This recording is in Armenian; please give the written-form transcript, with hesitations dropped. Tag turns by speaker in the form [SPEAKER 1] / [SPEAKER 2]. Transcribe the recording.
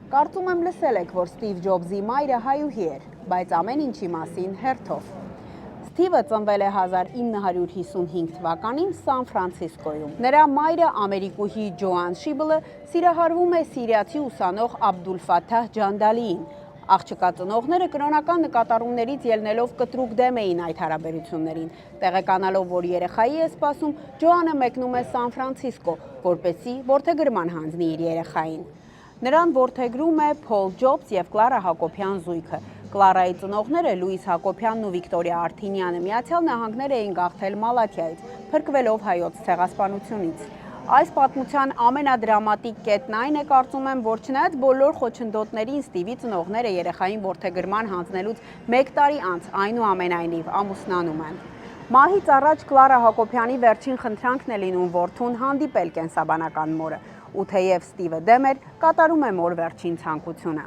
[SPEAKER 1] Կարծում եմ լսել եք, որ Ստիվ Ջոբզի մայրը հայուհի էր, բայց ամեն ինչի մասին հերթով։ Սթիվը ծնվել է 1955 թվականին Սան Ֆրանցիսկոյում։ Նրա մայրը ամերիկուհի Ջոան Շիբլը սիրահարվում է սիրիացի ուսանող Աբդուլ Ֆաթահ Ջանդալիին։ Աղջկա ծնողները կրոնական նկատառումներից ելնելով կտրուկ դեմ էին այդ հարաբերություններին։ Տեղեկանալով, որ երեխայի է սպասում, Ջոանը մեկնում է Սան Ֆրանցիսկո, որպեսզի որդեգրման հանձնի իր երեխային։ Նրան որդեգրում է Փոլ Ջոբզ և Կլարա Հակոբյան զույգը։ Կլարայի ծնողները Լուիս Հակոբյանն ու Վիկտորիա Արթինյանը Միացյալ Նահանգներ էին գաղթել Մալաթիայից, փրկվելով հայոց ցեղասպանությունից։ Այս պատմության ամենադրամատիկ կետն այն է, կարծում եմ, որ չնայած բոլոր խոչընդոտներին Ստիվի ծնողները երեխային որդեգրման հանձնելուց 1 տարի անց այնուամենայնիվ ամուսնանում են։ Մահից առաջ Կլարա Հակոբյանի վերջին խնդրանքն է լինում որդուն հանդիպել կենսաբանական մորը, ու թեև Ստիվը դեմ էր, կատարում է մոր վերջին ցանկությունը։